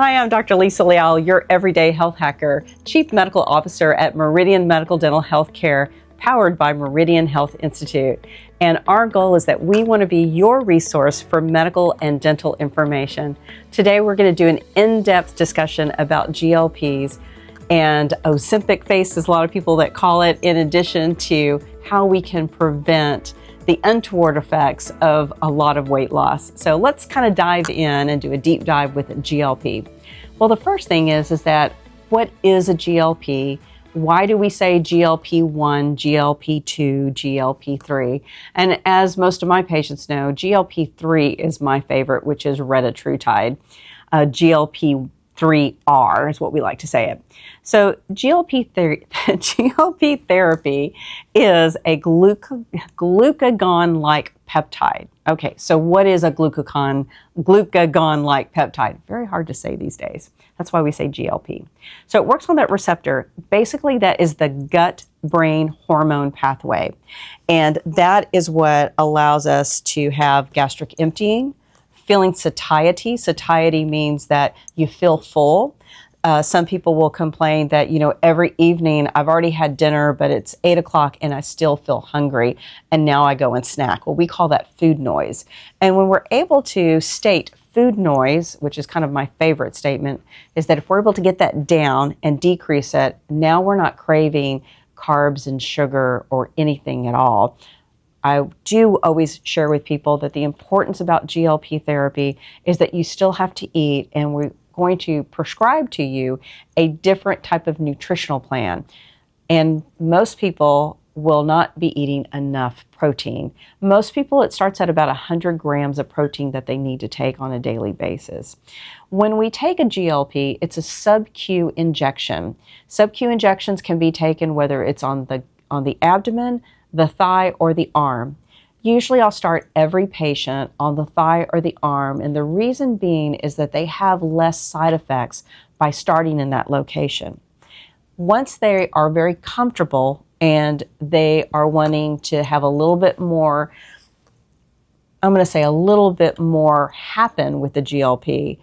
Hi, I'm Dr. Lisa Leal, your everyday health hacker, Chief Medical Officer at Meridian Medical Dental Healthcare, powered by Meridian Health Institute. And our goal is that we want to be your resource for medical and dental information. Today, we're going to do an in-depth discussion about GLPs and Ozempic face, as a lot of people that call it, in addition to how we can prevent the untoward effects of a lot of weight loss. So let's kind of dive in and do a deep dive with a GLP. Well, the first thing is that what is a GLP? Why do we say GLP-1, GLP-2, GLP-3? And as most of my patients know, GLP-3 is my favorite, which is retatrutide. GLP-3R is what we like to say it. So GLP therapy is a glucagon-like peptide. Okay, so what is a glucagon-like peptide? Very hard to say these days. That's why we say GLP. So it works on that receptor. Basically, that is the gut-brain hormone pathway. And that is what allows us to have gastric emptying, feeling satiety. Satiety means that you feel full. Some people will complain that, every evening I've already had dinner, but it's 8 o'clock and I still feel hungry. And now I go and snack. Well, we call that food noise. And when we're able to state food noise, which is kind of my favorite statement, is that if we're able to get that down and decrease it, now we're not craving carbs and sugar or anything at all. I do always share with people that the importance about GLP therapy is that you still have to eat, and we're going to prescribe to you a different type of nutritional plan. And most people will not be eating enough protein. Most people, it starts at about 100 grams of protein that they need to take on a daily basis. When we take a GLP, it's a sub-Q injection. Sub-Q injections can be taken whether it's on the abdomen, the thigh, or the arm. Usually I'll start every patient on the thigh or the arm, and the reason being is that they have less side effects by starting in that location. Once they are very comfortable and they are wanting to have a little bit more, I'm going to say a little bit more happen with the GLP,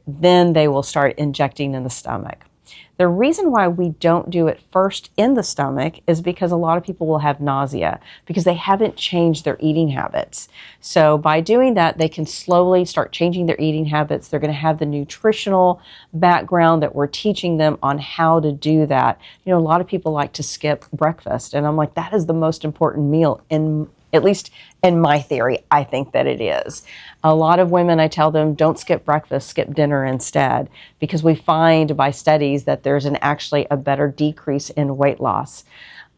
then they will start injecting in the stomach. The reason why we don't do it first in the stomach is because a lot of people will have nausea because they haven't changed their eating habits. So by doing that, they can slowly start changing their eating habits. They're going to have the nutritional background that we're teaching them on how to do that. A lot of people like to skip breakfast, and I'm like, that is the most important meal, at least in my theory, I think that it is. A lot of women, I tell them, don't skip breakfast, skip dinner instead, because we find by studies that there's actually a better decrease in weight loss.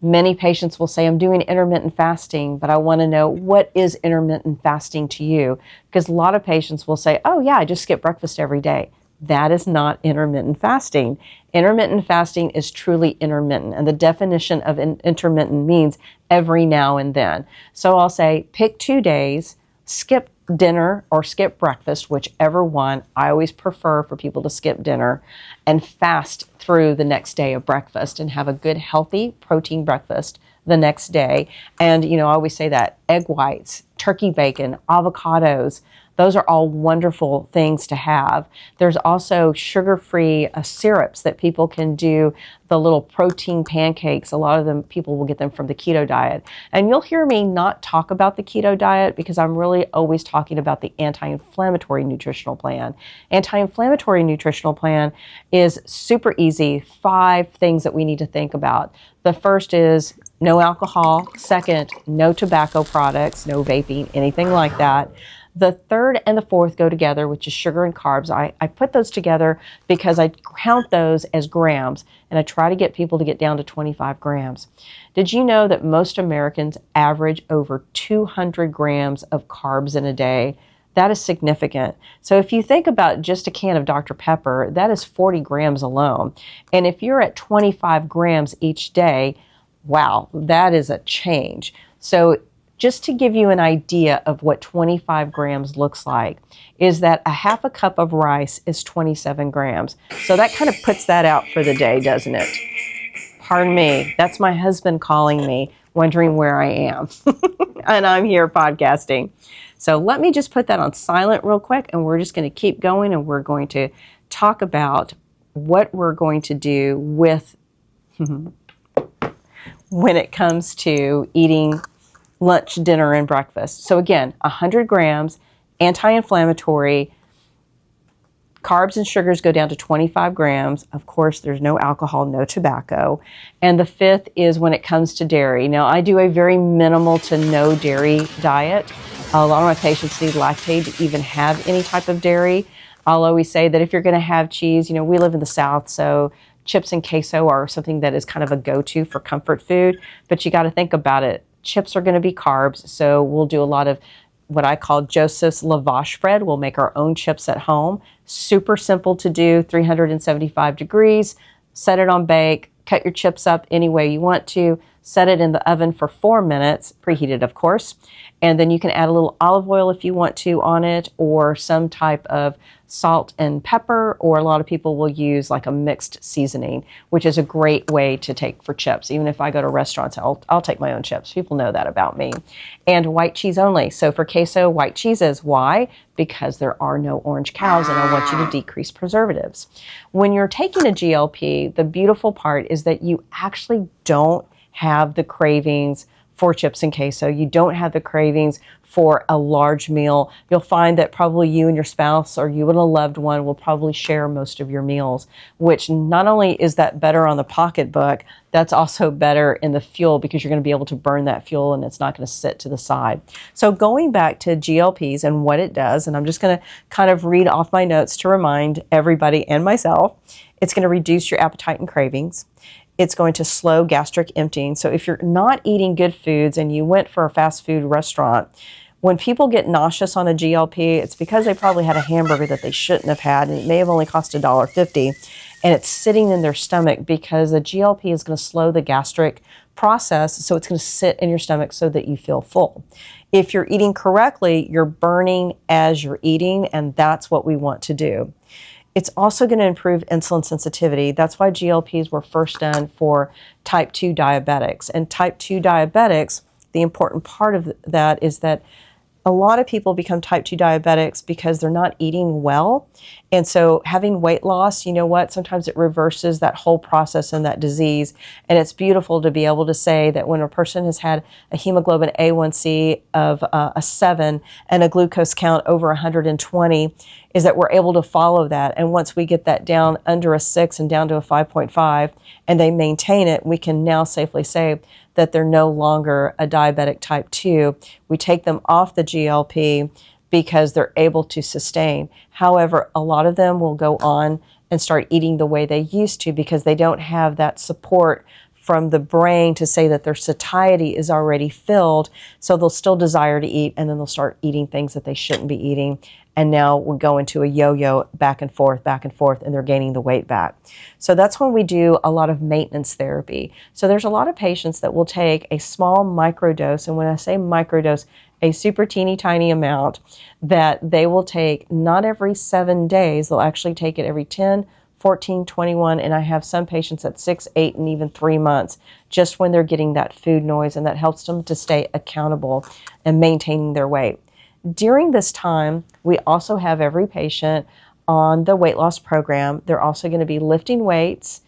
Many patients will say, I'm doing intermittent fasting, but I want to know, what is intermittent fasting to you? Because a lot of patients will say, oh yeah, I just skip breakfast every day. That is not intermittent fasting. Intermittent fasting is truly intermittent, and the definition of intermittent means every now and then. So I'll say pick 2 days, skip dinner or skip breakfast, whichever one. I always prefer for people to skip dinner and fast through the next day of breakfast and have a good healthy protein breakfast the next day. And I always say that egg whites, turkey bacon, avocados, those are all wonderful things to have. There's also sugar-free syrups that people can do, the little protein pancakes. A lot of them, people will get them from the keto diet. And you'll hear me not talk about the keto diet because I'm really always talking about the anti-inflammatory nutritional plan. Anti-inflammatory nutritional plan is super easy. 5 things that we need to think about. The first is no alcohol. Second, no tobacco products, no vaping, anything like that. The third and the fourth go together, which is sugar and carbs. I put those together because I count those as grams, and I try to get people to get down to 25 grams. Did you know that most Americans average over 200 grams of carbs in a day? That is significant. So if you think about just a can of Dr. Pepper, that is 40 grams alone. And if you're at 25 grams each day, wow, that is a change. So just to give you an idea of what 25 grams looks like, is that a half a cup of rice is 27 grams. So that kind of puts that out for the day, doesn't it? Pardon me, that's my husband calling me, wondering where I am. And I'm here podcasting. So let me just put that on silent real quick, and we're just going to keep going, and we're going to talk about what we're going to do with when it comes to eating lunch, dinner, and breakfast. So again, 100 grams, anti-inflammatory, carbs and sugars go down to 25 grams. Of course, there's no alcohol, no tobacco. And the fifth is when it comes to dairy. Now, I do a very minimal to no dairy diet. A lot of my patients need lactate to even have any type of dairy. I'll always say that if you're going to have cheese, we live in the South, so chips and queso are something that is kind of a go-to for comfort food, but you got to think about it. Chips are going to be carbs, so we'll do a lot of what I call Joseph's lavash bread. We'll make our own chips at home. Super simple to do, 375 degrees, set it on bake, cut your chips up any way you want to, set it in the oven for 4 minutes, preheated of course, and then you can add a little olive oil if you want to on it, or some type of salt and pepper, or a lot of people will use like a mixed seasoning, which is a great way to take for chips. Even if I go to restaurants, I'll take my own chips. People know that about me. And white cheese only. So for queso, white cheeses. Why? Because there are no orange cows and I want you to decrease preservatives. When you're taking a GLP, the beautiful part is that you actually don't have the cravings for chips and queso. You don't have the cravings for a large meal. You'll find that probably you and your spouse or you and a loved one will probably share most of your meals, which not only is that better on the pocketbook, that's also better in the fuel because you're going to be able to burn that fuel and it's not going to sit to the side. So going back to GLPs and what it does, and I'm just going to kind of read off my notes to remind everybody and myself, it's going to reduce your appetite and cravings. It's going to slow gastric emptying. So if you're not eating good foods and you went for a fast food restaurant, when people get nauseous on a GLP, it's because they probably had a hamburger that they shouldn't have had, and it may have only cost $1.50, and it's sitting in their stomach because the GLP is going to slow the gastric process, so it's going to sit in your stomach so that you feel full. If you're eating correctly, you're burning as you're eating, and that's what we want to do. It's also going to improve insulin sensitivity. That's why GLPs were first done for type 2 diabetics. And type 2 diabetics, the important part of that is that a lot of people become type 2 diabetics because they're not eating well. And so having weight loss, you know what, sometimes it reverses that whole process and that disease. And it's beautiful to be able to say that when a person has had a hemoglobin A1C of a 7 and a glucose count over 120, is that we're able to follow that. And once we get that down under a 6 and down to a 5.5, and they maintain it, we can now safely say that they're no longer a diabetic type 2. We take them off the GLP because they're able to sustain. However, a lot of them will go on and start eating the way they used to because they don't have that support from the brain to say that their satiety is already filled. So they'll still desire to eat, and then they'll start eating things that they shouldn't be eating. And now we're going to a yo-yo back and forth, and they're gaining the weight back. So that's when we do a lot of maintenance therapy. So there's a lot of patients that will take a small microdose, and when I say microdose, a super teeny tiny amount that they will take not every 7 days. They'll actually take it every 10, 14, 21, and I have some patients at 6, 8, and even 3 months, just when they're getting that food noise, and that helps them to stay accountable and maintaining their weight. During this time, we also have every patient on the weight loss program. They're also going to be lifting weights.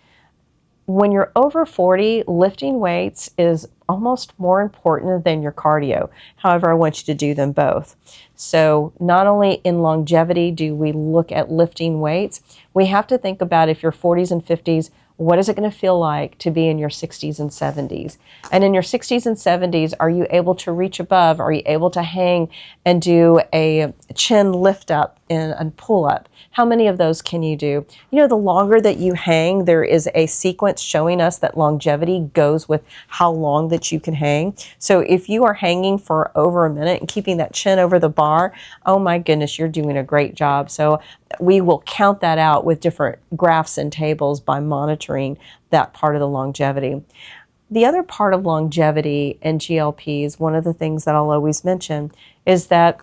When you're over 40, lifting weights is almost more important than your cardio. However, I want you to do them both. So not only in longevity do we look at lifting weights, we have to think about if you're 40s and 50s, what is it going to feel like to be in your 60s and 70s? And in your 60s and 70s, are you able to reach above? Are you able to hang and do a chin lift up and pull up? How many of those can you do? You know, the longer that you hang, there is a sequence showing us that longevity goes with how long that you can hang. So if you are hanging for over a minute and keeping that chin over the bar, oh my goodness, you're doing a great job. So we will count that out with different graphs and tables by monitoring that part of the longevity. The other part of longevity and GLPs, one of the things that I'll always mention is that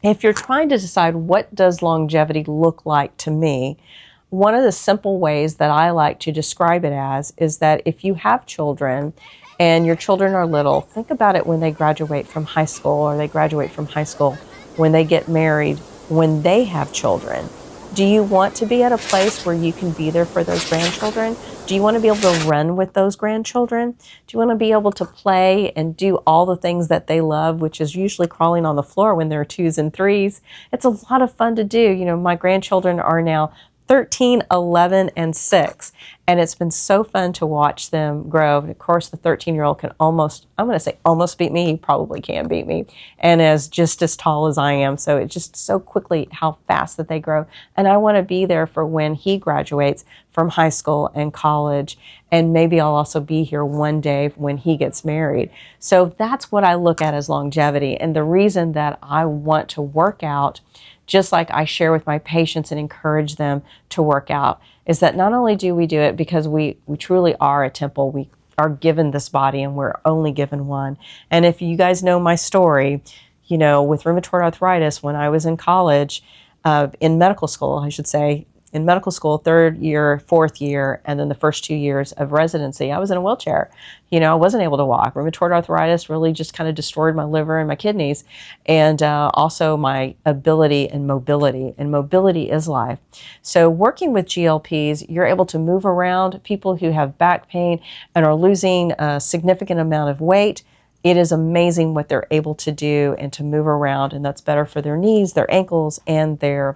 if you're trying to decide what does longevity look like to me, one of the simple ways that I like to describe it as is that if you have children and your children are little, think about it when they graduate from high school, or they graduate from high school, when they get married, when they have children. Do you want to be at a place where you can be there for those grandchildren? Do you want to be able to run with those grandchildren? Do you want to be able to play and do all the things that they love, which is usually crawling on the floor when they're 2s and 3s? It's a lot of fun to do. You know, my grandchildren are now 13, 11, and 6. And it's been so fun to watch them grow. And of course, the 13-year-old can almost, I'm going to say almost beat me. He probably can beat me. And is just as tall as I am. So it's just so quickly how fast that they grow. And I want to be there for when he graduates from high school and college. And maybe I'll also be here one day when he gets married. So that's what I look at as longevity. And the reason that I want to work out, just like I share with my patients and encourage them to work out, is that not only do we do it because we truly are a temple, we are given this body and we're only given one. And if you guys know my story, you know, with rheumatoid arthritis, when I was in college, in medical school, I should say, in medical school, 3rd year, 4th year, and then the first 2 years of residency, I was in a wheelchair. You know, I wasn't able to walk. Rheumatoid arthritis really just kind of destroyed my liver and my kidneys, and also my ability and mobility. And mobility is life. So working with GLPs, you're able to move around. People who have back pain and are losing a significant amount of weight, it is amazing what they're able to do and to move around, and that's better for their knees, their ankles, and their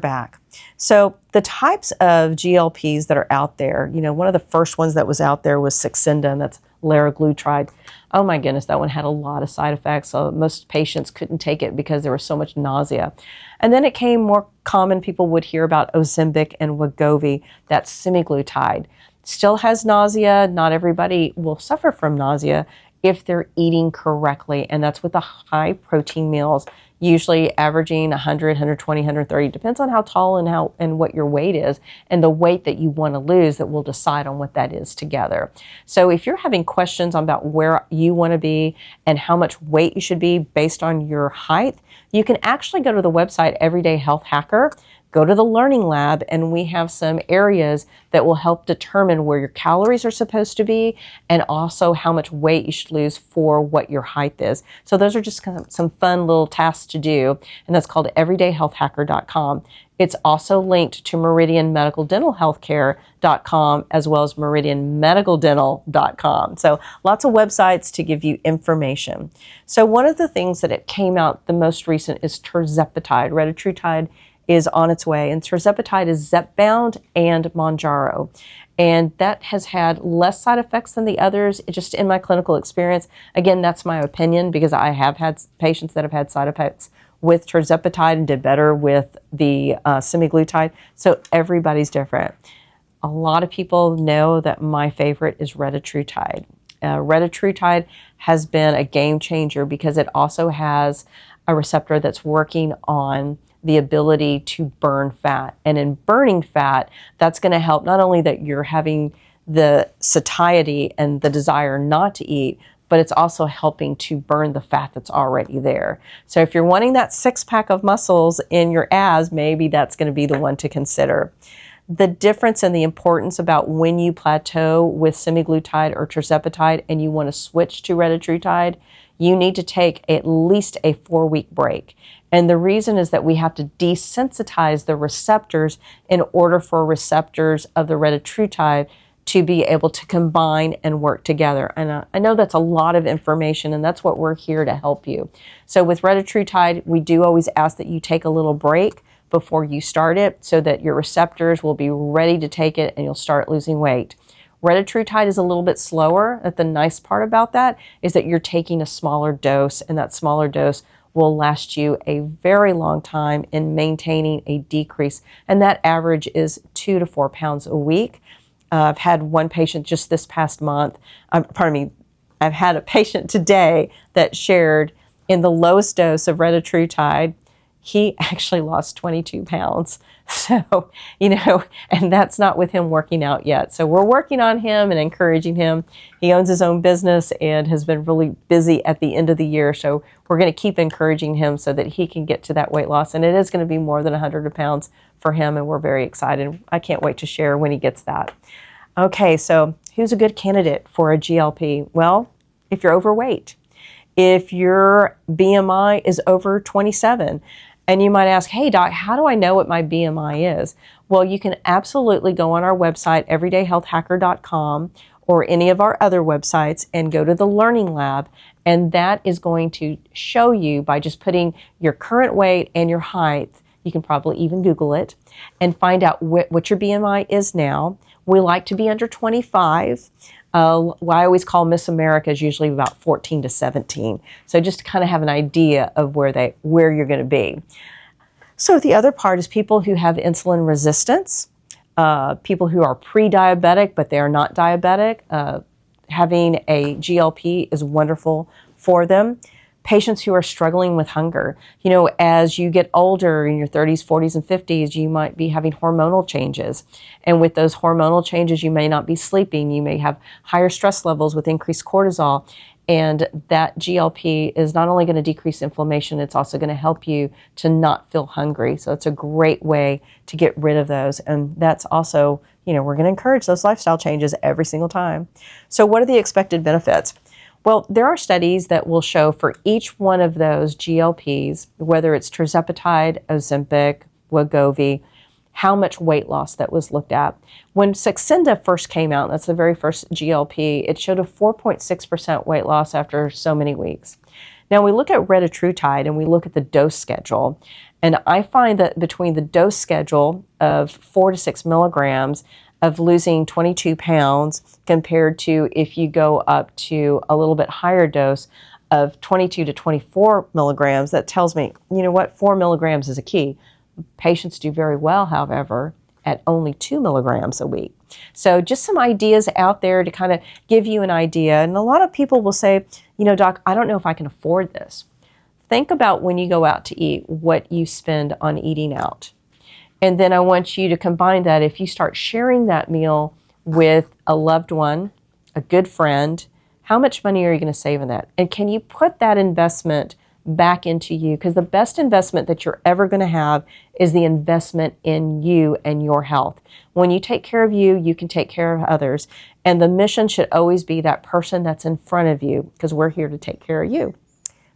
back. So the types of GLPs that are out there, you know, one of the first ones that was out there was Saxenda, and that's liraglutide. Oh my goodness, that one had a lot of side effects. So most patients couldn't take it because there was so much nausea. And then it came more common, people would hear about Ozempic and Wegovy, that's semaglutide. Still has nausea. Not everybody will suffer from nausea if they're eating correctly, and that's with the high protein meals, usually averaging 100, 120, 130, depends on how tall and what your weight is, and the weight that you want to lose that will decide on what that is together. So if you're having questions about where you want to be and how much weight you should be based on your height, you can actually go to the website Everyday Health Hacker, go to the Learning Lab, and we have some areas that will help determine where your calories are supposed to be and also how much weight you should lose for what your height is. So those are just kind of some fun little tasks to do, and that's called everydayhealthhacker.com. It's also linked to Meridian Medical Dental Healthcare.com as well as meridianmedicaldental.com. So lots of websites to give you information. So one of the things that it came out the most recent is tirzepatide. Retatrutide is on its way, and tirzepatide is Zepbound and Mounjaro. And that has had less side effects than the others, just in my clinical experience. Again, that's my opinion because I have had patients that have had side effects with tirzepatide and did better with the semaglutide. So everybody's different. A lot of people know that my favorite is retatrutide. Retatrutide has been a game changer because it also has a receptor that's working on the ability to burn fat. And in burning fat, that's going to help not only that you're having the satiety and the desire not to eat, but it's also helping to burn the fat that's already there. So if you're wanting that 6-pack of muscles in your abs, maybe that's going to be the one to consider. The difference and the importance about when you plateau with semaglutide or tirzepatide and you want to switch to retatrutide, you need to take at least a 4-week break. And the reason is that we have to desensitize the receptors in order for receptors of the retatrutide to be able to combine and work together. And I know that's a lot of information, and that's what we're here to help you. So with retatrutide, we do always ask that you take a little break before you start it so that your receptors will be ready to take it and you'll start losing weight. Retatrutide is a little bit slower. The nice part about that is that you're taking a smaller dose, and that smaller dose will last you a very long time in maintaining a decrease. And that average is 2 to 4 pounds a week. I've had one patient just this past month, I've had a patient today that shared in the lowest dose of retatrutide, he actually lost 22 pounds. So, and that's not with him working out yet. So we're working on him and encouraging him. He owns his own business and has been really busy at the end of the year. So we're going to keep encouraging him so that he can get to that weight loss. And it is going to be more than 100 pounds for him. And we're very excited. I can't wait to share when he gets that. Okay, so who's a good candidate for a GLP? Well, if you're overweight, if your BMI is over 27, And you might ask, hey doc, how do I know what my BMI is? Well, you can absolutely go on our website, everydayhealthhacker.com, or any of our other websites, and go to the Learning Lab, and that is going to show you by just putting your current weight and your height. You can probably even Google it and find out what your BMI is now. We like to be under 25. What I always call Miss America is usually about 14 to 17. So just to kind of have an idea of where you're going to be. So the other part is people who have insulin resistance, people who are pre-diabetic but they are not diabetic. Having a GLP is wonderful for them. Patients who are struggling with hunger. You know, as you get older in your 30s, 40s, and 50s, you might be having hormonal changes. And with those hormonal changes, you may not be sleeping. You may have higher stress levels with increased cortisol. And that GLP is not only going to decrease inflammation, it's also going to help you to not feel hungry. So it's a great way to get rid of those. And that's also, you know, we're going to encourage those lifestyle changes every single time. So what are the expected benefits? Well, there are studies that will show for each one of those GLPs, whether it's tirzepatide, Ozempic, Wegovy, how much weight loss that was looked at. When Saxenda first came out, that's the very first GLP, it showed a 4.6% weight loss after so many weeks. Now we look at retatrutide and we look at the dose schedule, and I find that between the dose schedule of 4 to 6 milligrams of losing 22 pounds compared to if you go up to a little bit higher dose of 22 to 24 milligrams, that tells me, you know what, 4 milligrams is a key. Patients do very well, however, at only 2 milligrams a week. So just some ideas out there to kind of give you an idea. And a lot of people will say, you know, doc, I don't know if I can afford this. Think about when you go out to eat, what you spend on eating out. And then I want you to combine that. If you start sharing that meal with a loved one, a good friend, how much money are you going to save in that? And can you put that investment back into you? Because the best investment that you're ever going to have is the investment in you and your health. When you take care of you, you can take care of others. And the mission should always be that person that's in front of you, because we're here to take care of you.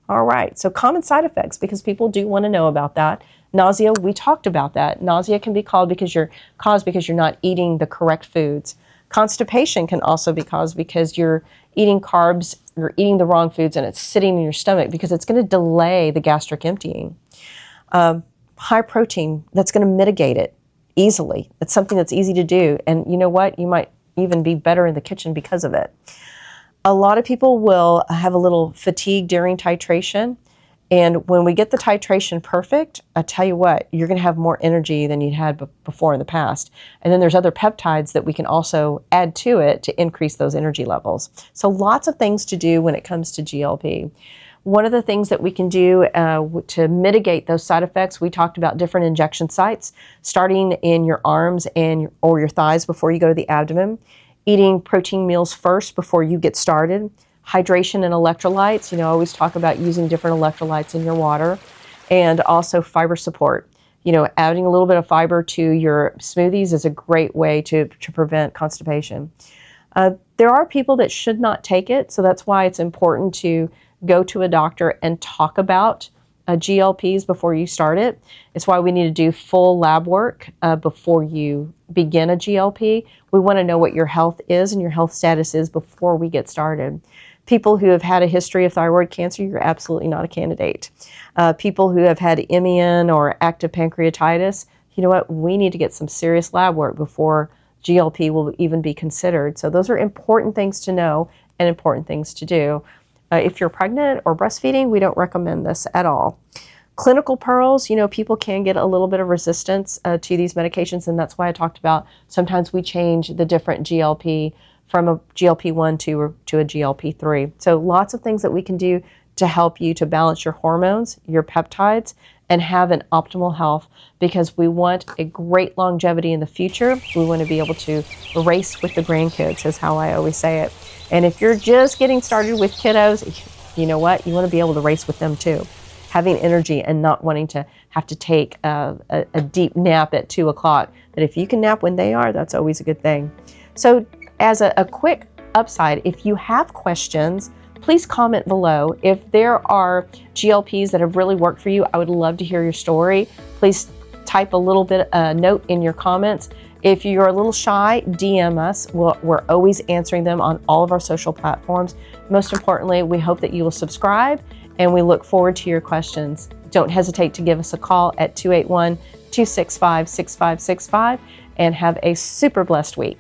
All right, so common side effects, because people do want to know about that. Nausea, we talked about that. Nausea can be caused because you're not eating the correct foods. Constipation can also be caused because you're eating carbs, you're eating the wrong foods, and it's sitting in your stomach because it's going to delay the gastric emptying. High protein, that's going to mitigate it easily. It's something that's easy to do. And you know what? You might even be better in the kitchen because of it. A lot of people will have a little fatigue during titration. And when we get the titration perfect, I tell you what, you're going to have more energy than you'd had before in the past. And then there's other peptides that we can also add to it to increase those energy levels. So lots of things to do when it comes to GLP. One of the things that we can do to mitigate those side effects, we talked about different injection sites, starting in your arms or your thighs before you go to the abdomen, eating protein meals first before you get started, hydration and electrolytes. You know, I always talk about using different electrolytes in your water, and also fiber support. You know, adding a little bit of fiber to your smoothies is a great way to prevent constipation. There are people that should not take it, so that's why it's important to go to a doctor and talk about GLPs before you start it. It's why we need to do full lab work before you begin a GLP. We want to know what your health is and your health status is before we get started. People who have had a history of thyroid cancer, you're absolutely not a candidate. People who have had IMIAN or active pancreatitis, you know what, we need to get some serious lab work before GLP will even be considered. So those are important things to know and important things to do. If you're pregnant or breastfeeding, we don't recommend this at all. Clinical pearls, you know, people can get a little bit of resistance to these medications, and that's why I talked about sometimes we change the different GLP from a GLP-1 to a GLP-3. So lots of things that we can do to help you to balance your hormones, your peptides, and have an optimal health, because we want a great longevity in the future. We want to be able to race with the grandkids, is how I always say it. And if you're just getting started with kiddos, you know what? You want to be able to race with them too. Having energy and not wanting to have to take a deep nap at 2 o'clock. But if you can nap when they are, that's always a good thing. So as a quick upside, if you have questions, please comment below. If there are GLPs that have really worked for you, I would love to hear your story. Please type a little bit note in your comments. If you're a little shy, DM us. We're always answering them on all of our social platforms. Most importantly, we hope that you will subscribe, and we look forward to your questions. Don't hesitate to give us a call at 281-265-6565, and have a super blessed week.